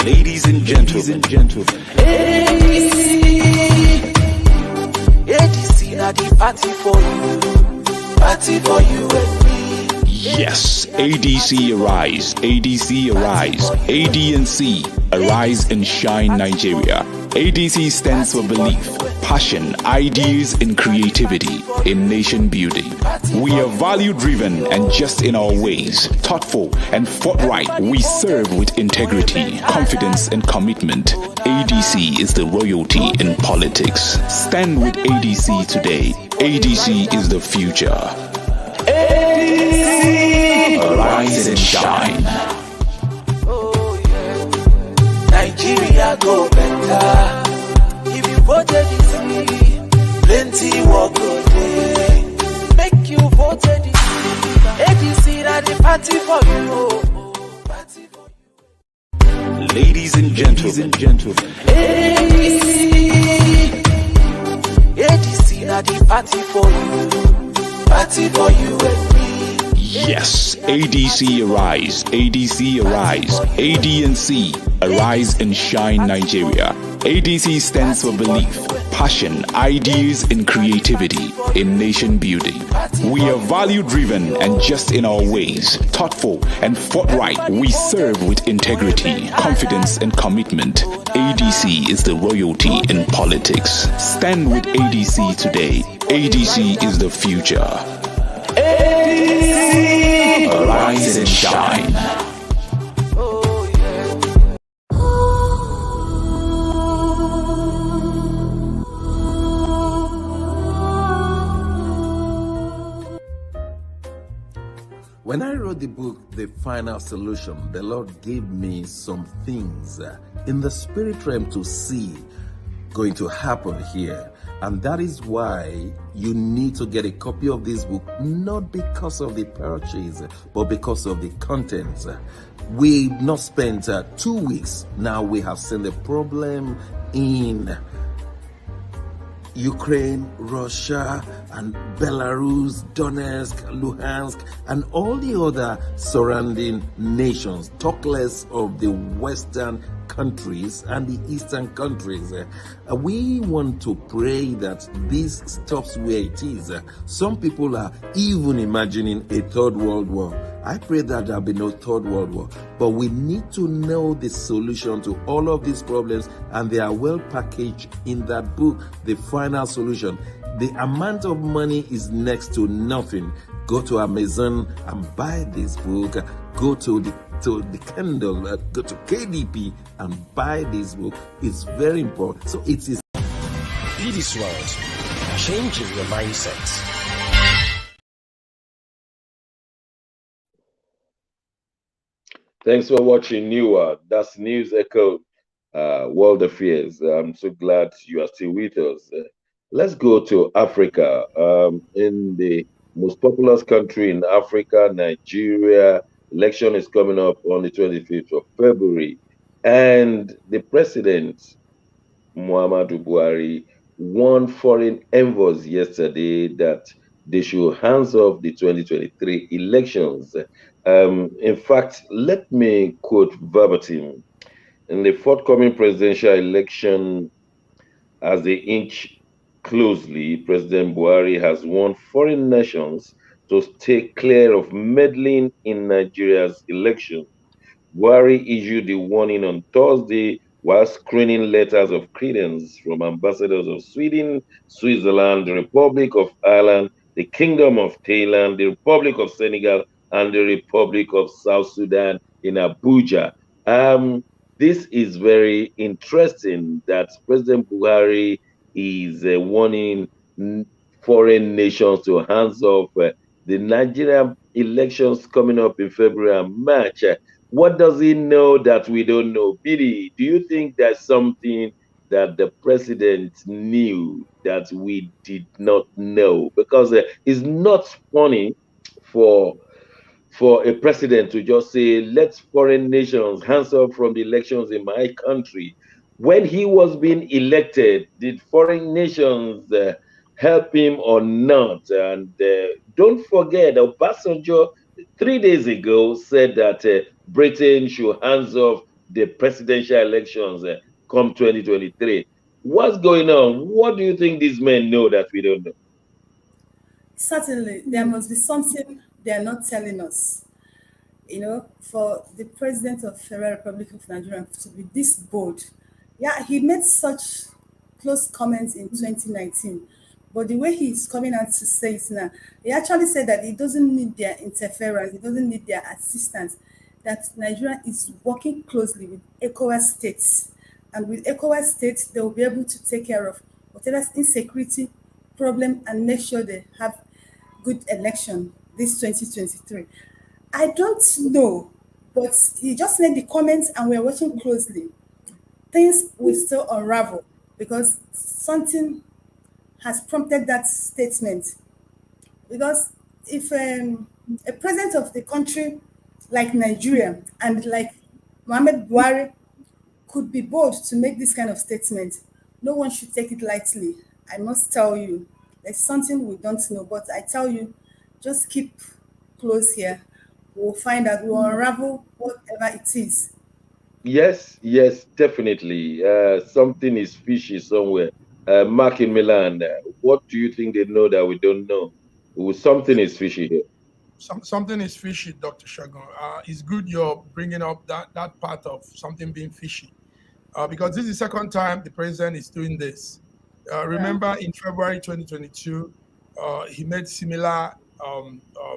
[SPEAKER 4] Ladies and gentlemen, ADC na the party for you and me.
[SPEAKER 5] Yes, ADC arise, ADC arise, ADNC arise and shine Nigeria. ADC stands for belief, passion, ideas and creativity in nation building. We are value driven and just in our ways, thoughtful and forthright. We serve with integrity, confidence and commitment. ADC is the royalty in politics. Stand with ADC today. ADC is the future.
[SPEAKER 4] ADC,
[SPEAKER 5] arise and shine.
[SPEAKER 4] Oh yeah, Nigeria go better. If you vote ADC, plenty work go there. Make you vote ADC. ADC na the party for you. Party for you.
[SPEAKER 5] Ladies and gentlemen,
[SPEAKER 4] ADC na the party for you. Party for you and me.
[SPEAKER 5] Yes, ADC arise, ADC arise, ADNC arise and shine Nigeria. ADC stands for belief, passion, ideas and creativity in nation building. We are value driven and just in our ways, thoughtful and forthright. We serve with integrity, confidence and commitment. ADC is the royalty in politics. Stand with ADC today. ADC is the future.
[SPEAKER 4] ADC,
[SPEAKER 5] arise and shine.
[SPEAKER 4] oh yeah.
[SPEAKER 6] When I wrote the book, The Final Solution, the Lord gave me some things in the spirit realm to see going to happen here. And that is why you need to get a copy of this book, not because of the purchase, but because of the contents. We've not spent 2 weeks. Now we have seen the problem in Ukraine, Russia, and Belarus, Donetsk, Luhansk, and all the other surrounding nations. Talk less of the Western countries and the Eastern countries. We want to pray that this stops where it is. Some people are even imagining a third world war. I pray that there'll be no third world war. But we need to know the solution to all of these problems, and they are well packaged in that book, The Final Solution. The amount of money is next to nothing. Go to Amazon and buy this book. Go to the Kindle, go to KDP and buy this book. It's very important. So it is.
[SPEAKER 7] Be this world, changing your mindset.
[SPEAKER 1] Thanks for watching Newer. That's News Echo World Affairs. I'm so glad you are still with us. Let's go to Africa. In the most populous country in Africa, Nigeria, election is coming up on the 25th of February. And the president, Muhammadu Buhari, warned foreign envoys yesterday that they should hands off the 2023 elections. In fact, let me quote verbatim. In the forthcoming presidential election, as they inch closely, President Buhari has warned foreign nations to stay clear of meddling in Nigeria's election. Buhari issued the warning on Thursday while screening letters of credence from ambassadors of Sweden, Switzerland, the Republic of Ireland, the Kingdom of Thailand, the Republic of Senegal, and the Republic of South Sudan in Abuja. This is very interesting that President Buhari is warning foreign nations to hands off the Nigerian elections coming up in February and March. What does he know that we don't know? Billy, do you think there's something that the president knew that we did not know? Because it's not funny for a president to just say, let foreign nations hands off from the elections in my country. When he was being elected, did foreign nations help him or not? And don't forget, Obasanjo 3 days ago said that Britain should hands off the presidential elections come 2023. What's going on? What do you think these men know that we don't know?
[SPEAKER 2] Certainly, there must be something they are not telling us. For the president of Federal Republic of Nigeria to be this bold. Yeah, he made such close comments in 2019, but the way he's coming out to say it now, he actually said that he doesn't need their interference, he doesn't need their assistance, that Nigeria is working closely with ECOWAS states, and with ECOWAS states, they will be able to take care of whatever insecurity problem and make sure they have good election this 2023. I don't know, but he just made the comments and we're watching closely. Things will still unravel because something has prompted that statement. Because if a president of the country like Nigeria and like Mohamed Buhari could be bold to make this kind of statement, no one should take it lightly. I must tell you, there's something we don't know, but I tell you, just keep close here. We'll find out, we'll unravel whatever it is.
[SPEAKER 1] Yes, definitely. Something is fishy somewhere. Mark in Milan, what do you think they know that we don't know? Something is fishy here.
[SPEAKER 3] Something is fishy, Dr. Shagun. It's good you're bringing up that part of something being fishy, because this is the second time the president is doing this. Remember, in February 2022, he made similar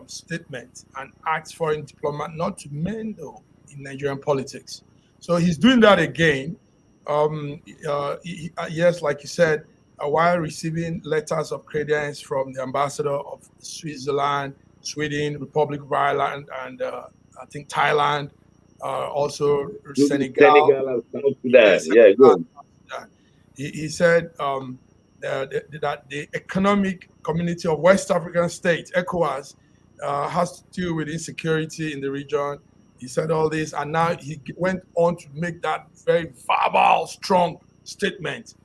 [SPEAKER 3] statement and asked foreign diplomat not to meddle in Nigerian politics. So he's doing that again. Yes, like you said, while receiving letters of credence from the ambassador of Switzerland, Sweden, Republic of Ireland, and I think Thailand, also Senegal.
[SPEAKER 1] And South Sudan. Yeah, good.
[SPEAKER 3] He said that the Economic Community of West African States, ECOWAS, has to deal with insecurity in the region. He said all this, and now he went on to make that very verbal, strong statement.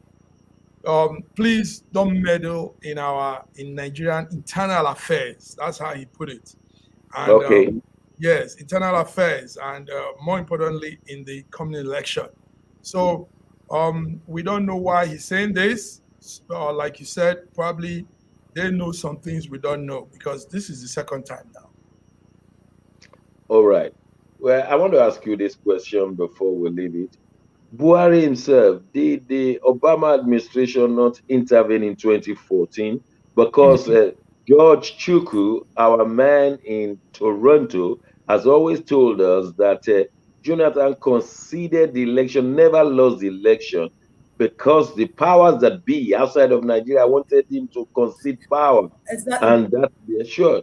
[SPEAKER 3] Please don't meddle in Nigerian internal affairs. That's how he put it. And,
[SPEAKER 1] okay.
[SPEAKER 3] Yes, internal affairs, and more importantly, in the coming election. So we don't know why he's saying this. Like you said, probably they know some things we don't know, because this is the second time now.
[SPEAKER 1] All right. Well, I want to ask you this question before we leave it. Buhari himself, did the Obama administration not intervene in 2014? Because George Chukwu, our man in Toronto, has always told us that Jonathan conceded the election, never lost the election, because the powers that be outside of Nigeria wanted him to concede power.
[SPEAKER 2] Exactly.
[SPEAKER 1] And that be assured.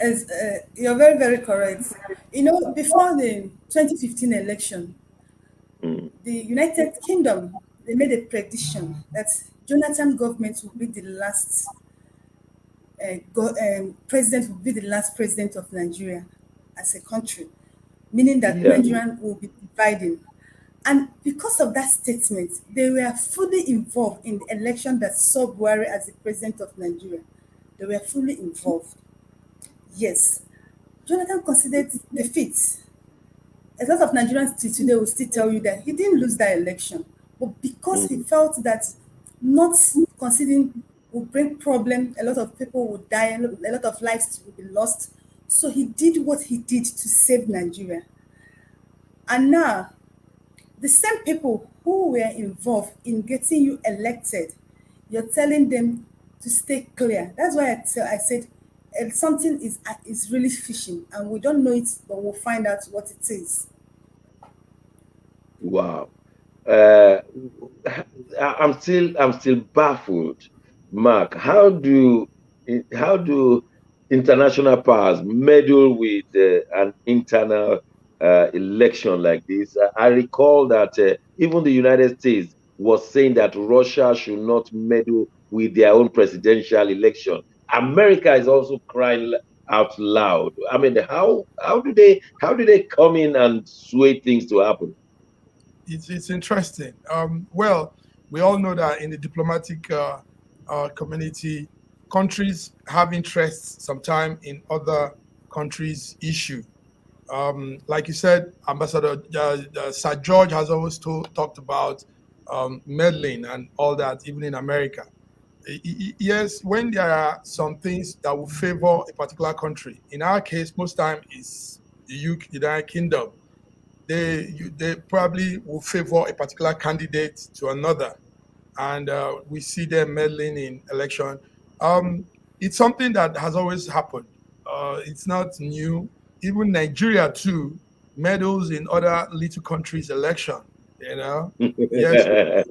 [SPEAKER 2] As, you're very, very correct. You know, before the 2015 election, the United Kingdom, they made a prediction that Jonathan government will be the last president, will be the last president of Nigeria as a country, meaning that
[SPEAKER 1] Yeah.
[SPEAKER 2] Nigeria will be dividing. And because of that statement, they were fully involved in the election that saw Buhari as the president of Nigeria. They were fully involved. Yes, Jonathan considered defeat. A lot of Nigerians till today will still tell you that he didn't lose that election, but because he felt that not conceding will bring problem, a lot of people would die, a lot of lives will be lost. So he did what he did to save Nigeria. And now, the same people who were involved in getting you elected, you're telling them to stay clear. That's why I said something is really fishing, and we don't know it, but we'll find out what it is.
[SPEAKER 1] Wow. I'm still baffled, Mark. How do international powers meddle with an internal election like this? I recall that even the United States was saying that Russia should not meddle with their own presidential election. America is also crying out loud. I mean, how do they come in and sway things to happen?
[SPEAKER 3] It's interesting. Well, we all know that in the diplomatic community, countries have interests sometimes in other countries' issue. Like you said, Ambassador Sir George has always talked about meddling and all that, even in America. Yes, when there are some things that will favor a particular country, in our case, most time is the UK, the United Kingdom. They probably will favor a particular candidate to another, and we see them meddling in election. It's something that has always happened. It's not new. Even Nigeria too meddles in other little countries' election. You know, yes.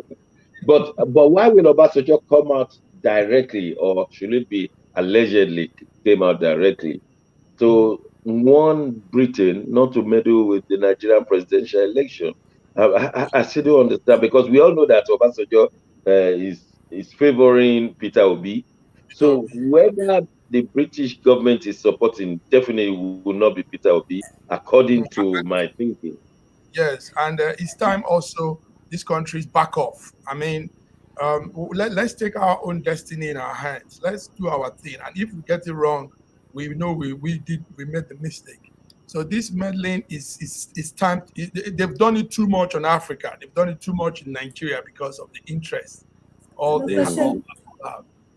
[SPEAKER 1] But why will Obasanjo come out directly, or should it be allegedly came out directly to warn Britain not to meddle with the Nigerian presidential election? I still don't understand, because we all know that Obasanjo is favoring Peter Obi. So whether the British government is supporting definitely will not be Peter Obi, according to my thinking.
[SPEAKER 3] Yes, and it's time also these countries back off. I mean, let's take our own destiny in our hands. Let's do our thing, and if we get it wrong, we know we made the mistake. So this meddling is time. They've done it too much on Africa. They've done it too much in Nigeria because of the interest. All the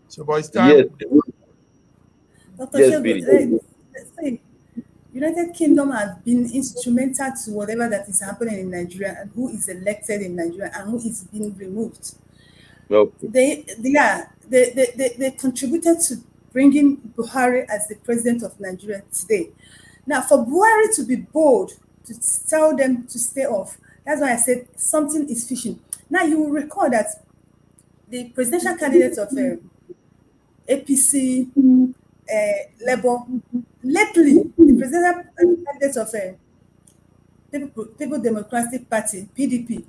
[SPEAKER 3] so, but it's time.
[SPEAKER 1] Yes.
[SPEAKER 2] Dr.
[SPEAKER 1] Yes,
[SPEAKER 2] Shego, United Kingdom has been instrumental to whatever that is happening in Nigeria, and who is elected in Nigeria and who is being removed.
[SPEAKER 1] Okay.
[SPEAKER 2] They contributed to bringing Buhari as the president of Nigeria today. Now, for Buhari to be bold, to tell them to stay off, that's why I said something is fishing. Now, you will recall that the presidential candidates of APC, Labour, lately, the presidential candidates of People Democratic Party, PDP,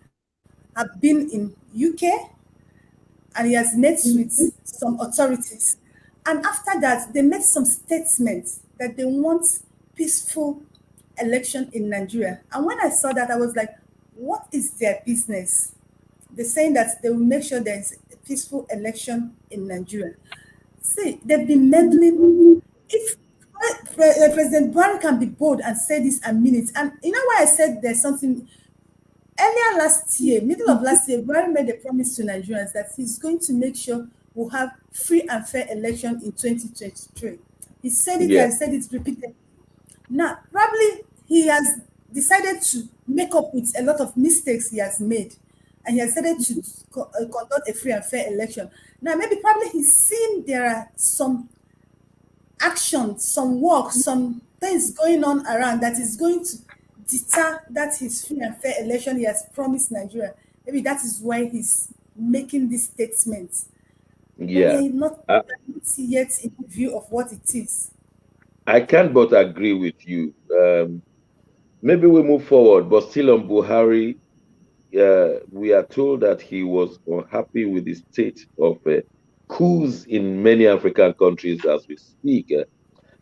[SPEAKER 2] have been in UK, and he has met with some authorities. And after that, they made some statements that they want peaceful election in Nigeria. And when I saw that, I was like, what is their business? They're saying that they will make sure there's a peaceful election in Nigeria. See, they've been meddling. If President Buhari can be bold and say this and mean it, and you know why I said there's something. Earlier last year, middle of last year, Buhari made a promise to Nigerians that he's going to make sure we'll have free and fair election in 2023. He said it and said it repeatedly. Now, probably he has decided to make up with a lot of mistakes he has made, and he has decided to conduct a free and fair election. Now, maybe probably he's seen there are some action, some work, some things going on around that is going to deter that his free and fair election he has promised Nigeria. Maybe that is why he's making this statement.
[SPEAKER 1] Yeah.
[SPEAKER 2] But not yet in view of what it is.
[SPEAKER 1] I can't but agree with you. Maybe we move forward, but still on Buhari, we are told that he was unhappy with the state of coups in many African countries as we speak.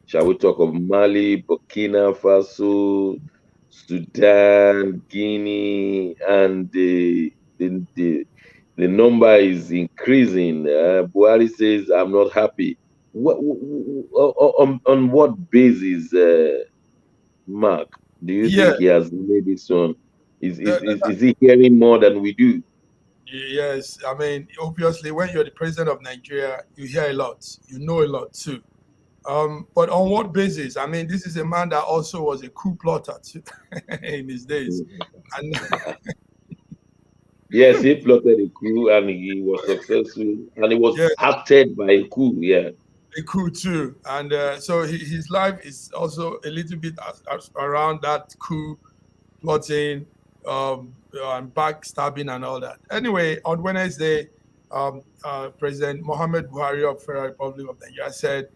[SPEAKER 1] Shall we talk of Mali, Burkina Faso, Sudan, Guinea, and the number is increasing. Buhari says, "I'm not happy." On what basis, Mark? Do you
[SPEAKER 3] Yeah,
[SPEAKER 1] think he has made this one? Is,
[SPEAKER 3] the,
[SPEAKER 1] is, is, is he hearing more than we do?
[SPEAKER 3] yes. I mean, obviously, when you're the president of Nigeria, you hear a lot. You know a lot too. But on what basis? I mean, this is a man that also was a coup plotter too, in his days, and
[SPEAKER 1] Yes, he plotted a coup and he was successful, and it was
[SPEAKER 3] yeah,
[SPEAKER 1] acted by a coup. Yeah.
[SPEAKER 3] a coup too. And so his life is also a little bit around that coup plotting, and backstabbing and all that. Anyway, on Wednesday, President Mohammed Buhari of Federal Republic of Nigeria said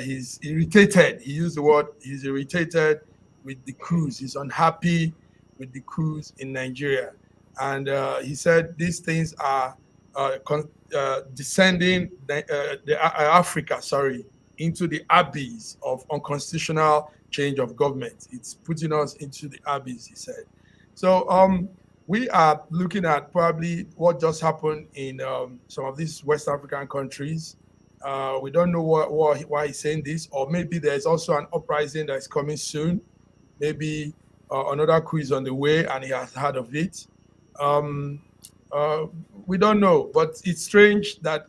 [SPEAKER 3] he's irritated. He used the word he's irritated with the coups. He's unhappy with the coups in Nigeria. And he said these things are descending Africa, into the abyss of unconstitutional change of government. It's putting us into the abyss, he said. So we are looking at probably what just happened in some of these West African countries. We don't know why he's saying this, or maybe there's also an uprising that's coming soon. Maybe another coup is on the way and he has heard of it. We don't know, but it's strange that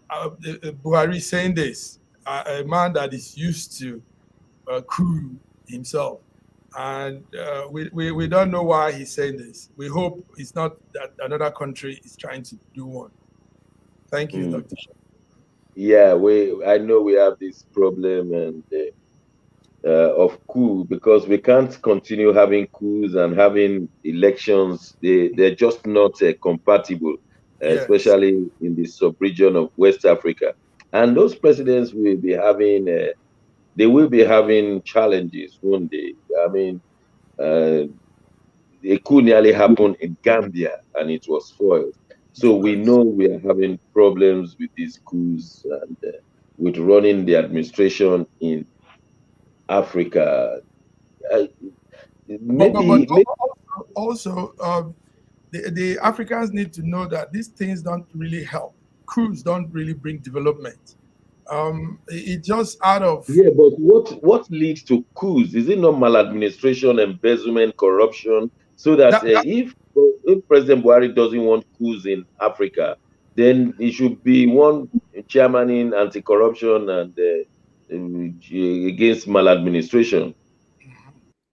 [SPEAKER 3] Buhari is saying this, a man that is used to coup himself. And we don't know why he's saying this. We hope it's not that another country is trying to do one. Thank you, Dr.
[SPEAKER 1] Yeah, I know we have this problem and of coup because we can't continue having coups and having elections. They're just not compatible,
[SPEAKER 3] Yes.
[SPEAKER 1] especially in the sub-region of West Africa. And those presidents will be having they will be having challenges one day. I mean, a coup nearly happened in Gambia and it was foiled. So we know we are having problems with these coups and with running the administration in Africa. Maybe
[SPEAKER 3] Also, the Africans need to know that these things don't really help. Coups don't really bring development. It just out of
[SPEAKER 1] yeah, but what leads to coups? Is it not maladministration, embezzlement, corruption? So that if President Buhari doesn't want coups in Africa, then it should be one chairman in anti-corruption and against maladministration.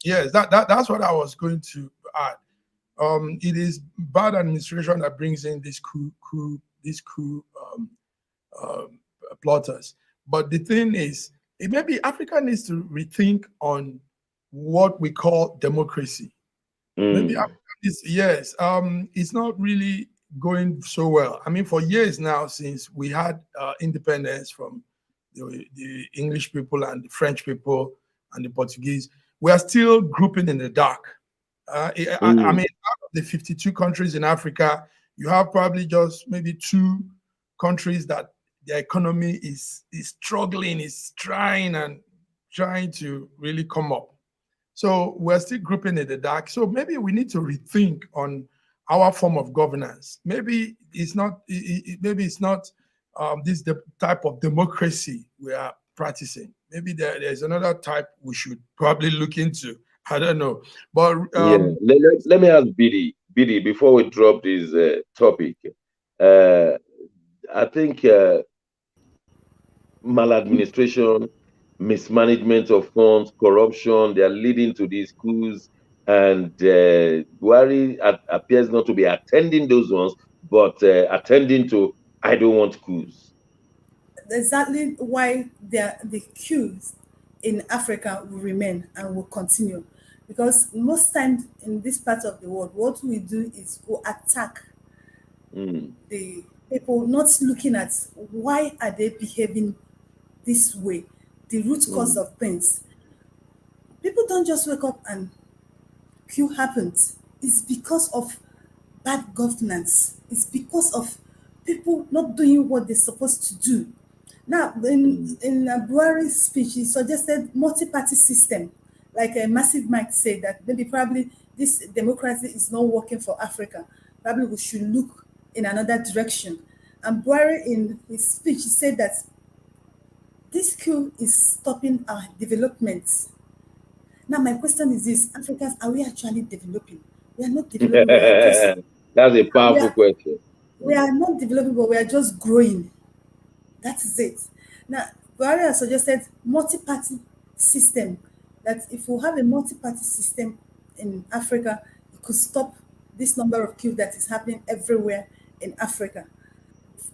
[SPEAKER 3] Yes, that's what I was going to add. It is bad administration that brings in these coup plotters. But the thing is, maybe Africa needs to rethink on what we call democracy. Maybe Africa is, yes, it's not really going so well. I mean, for years now, since we had independence from the English people and the French people and the Portuguese, we are still grouping in the dark. I mean, out of the 52 countries in Africa, you have probably just maybe 2 countries that the economy is struggling, is trying to really come up. So we're still grouping in the dark. So maybe we need to rethink on our form of governance. Maybe it's not. Maybe it's not this type of democracy we are practicing. Maybe there's another type we should probably look into. I don't know. But
[SPEAKER 1] let me ask Biddy before we drop this topic. I think maladministration, mismanagement of funds, corruption, they are leading to these coups. And Buhari appears not to be attending those ones, but attending to I don't want coups.
[SPEAKER 2] Exactly why the coups in Africa will remain and will continue. Because most times in this part of the world, what we do is we attack the people, not looking at why are they behaving this way. the root cause of things. People don't just wake up and coup happens. It's because of bad governance. It's because of people not doing what they're supposed to do. Now, in Buhari's speech, he suggested multi-party system. Like a Massive Mike said that maybe probably this democracy is not working for Africa. Probably we should look in another direction. And Buhari, in his speech, he said that this coup is stopping our development. Now, my question is this: Africans, are we actually developing? We are not developing. We are just,
[SPEAKER 1] That's a powerful question.
[SPEAKER 2] we are not developing, but we are just growing. That is it. Now, Buhari has suggested multi-party system. That if we have a multi-party system in Africa, it could stop this number of coups that is happening everywhere in Africa.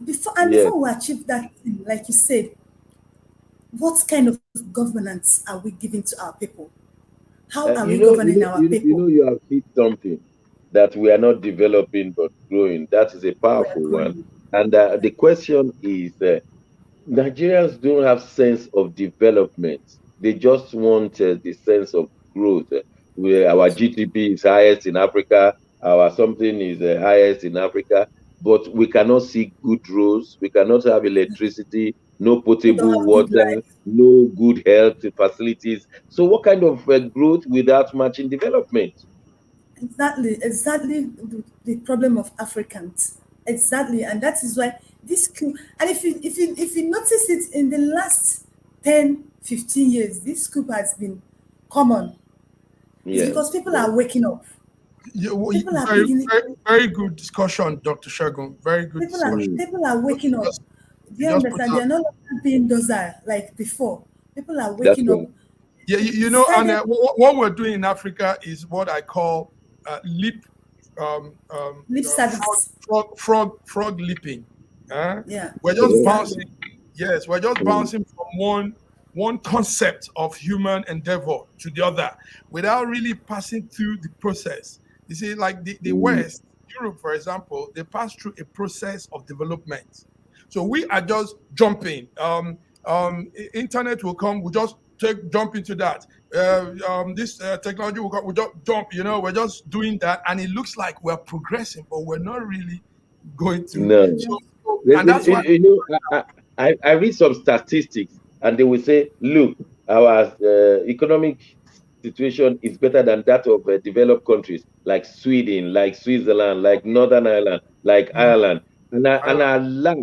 [SPEAKER 2] Before we achieve that, like you said, what kind of governance are we giving to our people? How are we governing our people?
[SPEAKER 1] You have hit something that we are not developing but growing. That is a powerful one. And the question is, Nigerians don't have sense of development. They just want the sense of growth. Our GDP is highest in Africa. Our something is highest in Africa. But we cannot see good roads. We cannot have electricity, no potable water, no good health facilities. So what kind of growth without matching development?
[SPEAKER 2] Exactly the problem of Africans. Exactly, and that is why this coup, and if you notice it in the last 10, 15 years, this coup has been common. It's because people are waking up.
[SPEAKER 3] People are very good discussion, Dr. Shagun. Very good discussion.
[SPEAKER 2] People are waking up. Do you understand? They're no longer being docile like before. People are waking up.
[SPEAKER 3] Yeah, and what we're doing in Africa is what I call lip
[SPEAKER 2] service.
[SPEAKER 3] Frog leaping.
[SPEAKER 2] Yeah.
[SPEAKER 3] We're just bouncing. Yes, we're just bouncing from one concept of human endeavor to the other without really passing through the process. You see, like the West, Europe, for example, they pass through a process of development. So we are just jumping. Internet will come, we just jump into that. This technology will come, we just jump, we're just doing that. And it looks like we're progressing, but we're not really going to.
[SPEAKER 1] No.
[SPEAKER 3] And that's why
[SPEAKER 1] I read some statistics and they will say, look, our economic situation is better than that of developed countries like Sweden, like Switzerland, like Northern Ireland, like Ireland. And I laugh.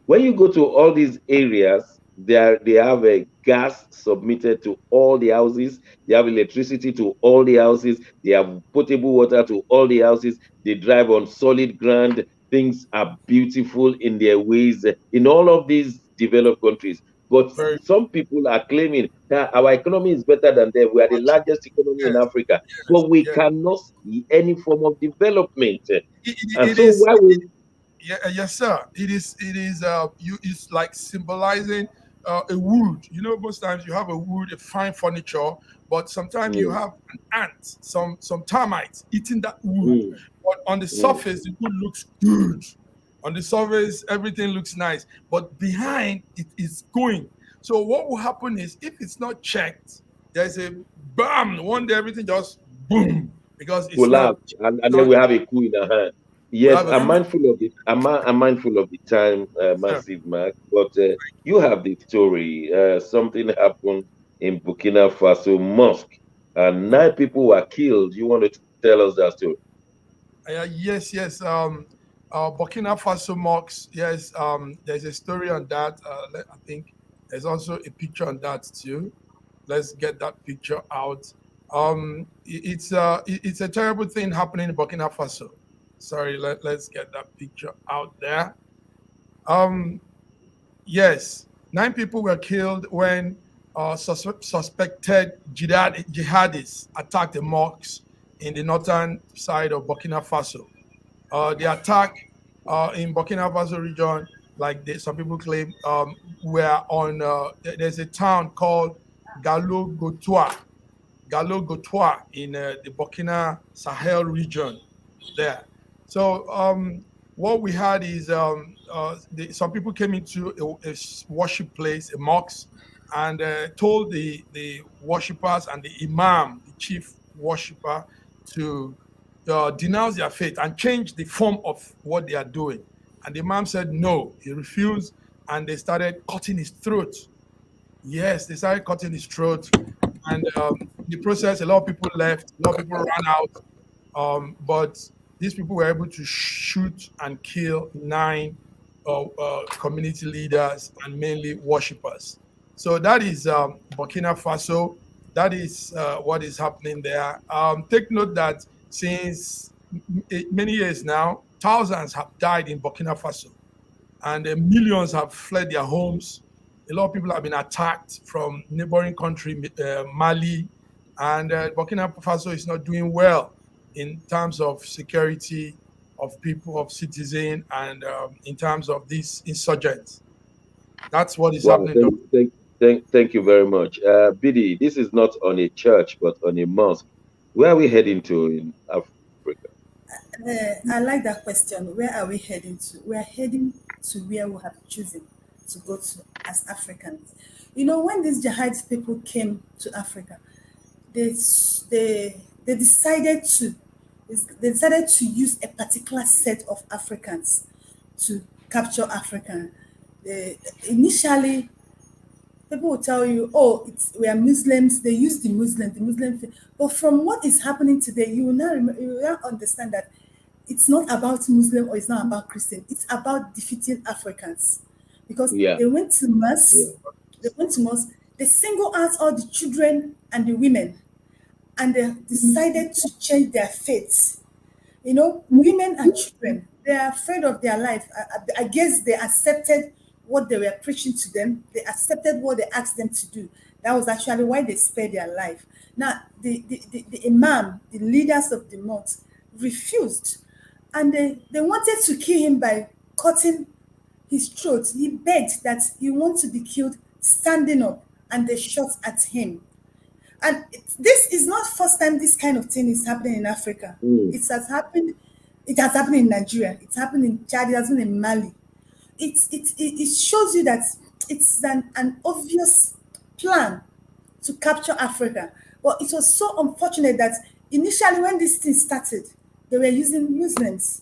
[SPEAKER 1] When you go to all these areas, they have a gas submitted to all the houses. They have electricity to all the houses. They have potable water to all the houses. They drive on solid ground. Things are beautiful in their ways in all of these developed countries. But some people are claiming that our economy is better than them. We are the largest economy in Africa, but we cannot see any form of development.
[SPEAKER 3] Yes, sir. It is. It's like symbolizing a wood. Most times you have a wood, a fine furniture, but sometimes you have an ant, some termites eating that wood. But on the surface, the wood looks good. On the surface, everything looks nice, but behind it is going. So what will happen is, if it's not checked, there's a bam. One day everything just boom, because it's
[SPEAKER 1] collapse, and then we have a coup in our hand. Yes, I'm mindful of it. I'm mindful of the time, Massive Mark. But you have the story. Something happened in Burkina Faso Mosque, and 9 people were killed. You want to tell us that story?
[SPEAKER 3] Yes. Burkina Faso Mosque. Yes. There's a story on that. I think there's also a picture on that too. Let's get that picture out. It's a terrible thing happening in Burkina Faso. Sorry, let's get that picture out there. Yes, 9 people were killed when suspected jihadists attacked the mosques in the northern side of Burkina Faso. The attack in Burkina Faso region, like some people claim, were on. There's a town called Gallo-Gotoa in the Burkina Sahel region there. So what we had is some people came into a worship place, a mosque, and told the worshippers and the imam, the chief worshipper, to denounce their faith and change the form of what they are doing. And the imam said no, he refused, and they started cutting his throat. Yes, they started cutting his throat, and in the process, a lot of people left, a lot of people ran out, but these people were able to shoot and kill 9 community leaders and mainly worshippers. So that is Burkina Faso. That is what is happening there. Take note that since many years now, thousands have died in Burkina Faso, and millions have fled their homes. A lot of people have been attacked from neighboring country, Mali, and Burkina Faso is not doing well in terms of security of people, of citizens, and in terms of these insurgents. That's what is happening.
[SPEAKER 1] Thank you very much. Bidi, this is not on a church, but on a mosque. Where are we heading to in Africa?
[SPEAKER 2] I like that question. Where are we heading to? We are heading to where we have chosen to go to as Africans. You know, when these jihadist people came to Africa, they decided to use a particular set of Africans to capture Africa. Initially, people will tell you, "Oh, we are Muslims." They use the Muslim thing. But from what is happening today, you will now understand that it's not about Muslim or it's not about Christian. It's about defeating Africans, because they went to Mosque. They went to Mosque. They singled out all the children and the women, and they decided to change their faith. You know, women and children, they are afraid of their life. I guess they accepted what they were preaching to them. They accepted what they asked them to do. That was actually why they spared their life. Now, the imam, the leaders of the mosque, refused. And they wanted to kill him by cutting his throat. He begged that he wants to be killed standing up, and they shot at him. And this is not first time this kind of thing is happening in Africa. It has happened in Nigeria. It's happened in Chad. It has happened in Mali. It shows you that it's an obvious plan to capture Africa. But it was so unfortunate that initially when this thing started, they were using Muslims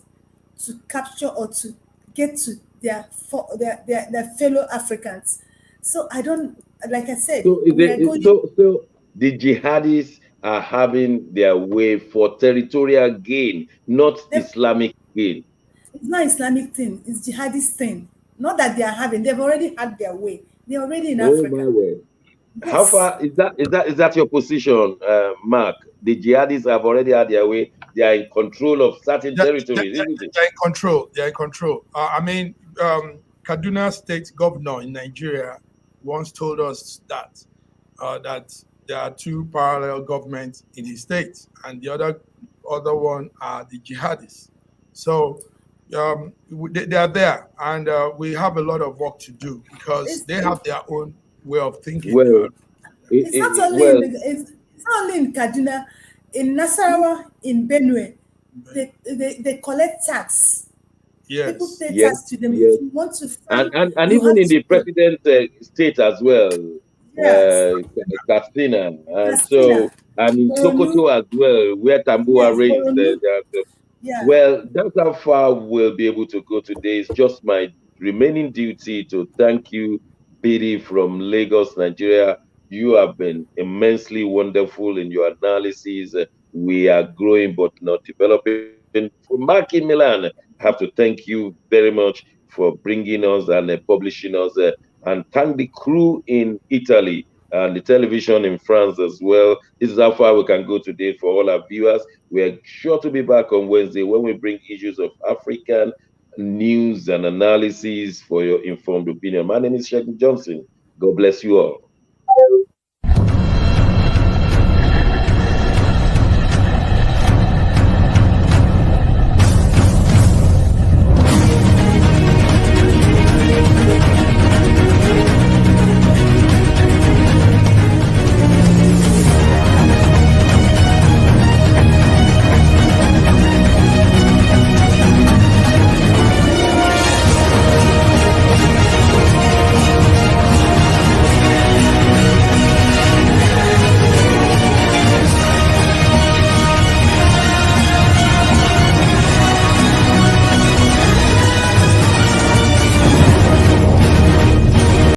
[SPEAKER 2] to capture or to get to their fellow Africans. So I don't, like I said,
[SPEAKER 1] so the jihadis are having their way for territorial gain, not Islamic gain.
[SPEAKER 2] It's not Islamic thing, it's jihadist thing. Not that they are having, they've already had their way. They're already in Africa.
[SPEAKER 1] My word.
[SPEAKER 2] Yes.
[SPEAKER 1] How far is that your position, Mark? The jihadis have already had their way. They are in control of certain territories, isn't it?
[SPEAKER 3] They're in control. They're in control. Kaduna State Governor in Nigeria once told us that there are 2 parallel governments in his state, and the other one are the jihadists. So they are there, and we have a lot of work to do because they have their own way of thinking.
[SPEAKER 1] Well,
[SPEAKER 2] it's not only in Kaduna, in Nasarawa, in Benue, they collect tax.
[SPEAKER 3] Yes.
[SPEAKER 2] People pay tax to them.
[SPEAKER 1] Yes.
[SPEAKER 2] If you want to,
[SPEAKER 1] and even in the president's state as well.
[SPEAKER 2] Yes.
[SPEAKER 1] Katsina, and so and in Sokoto as well, where Tambua raised Well, that's how far we'll be able to go today. It's just my remaining duty to thank you, Bidi from Lagos, Nigeria. You have been immensely wonderful in your analysis. We are growing but not developing. For Mark in Milan, I have to thank you very much for bringing us and publishing us. And thank the crew in Italy and the television in France as well. This is how far we can go today for all our viewers. We're sure to be back on Wednesday when we bring issues of African news and analysis for your informed opinion. My name is Sheikh Johnson. God bless you all.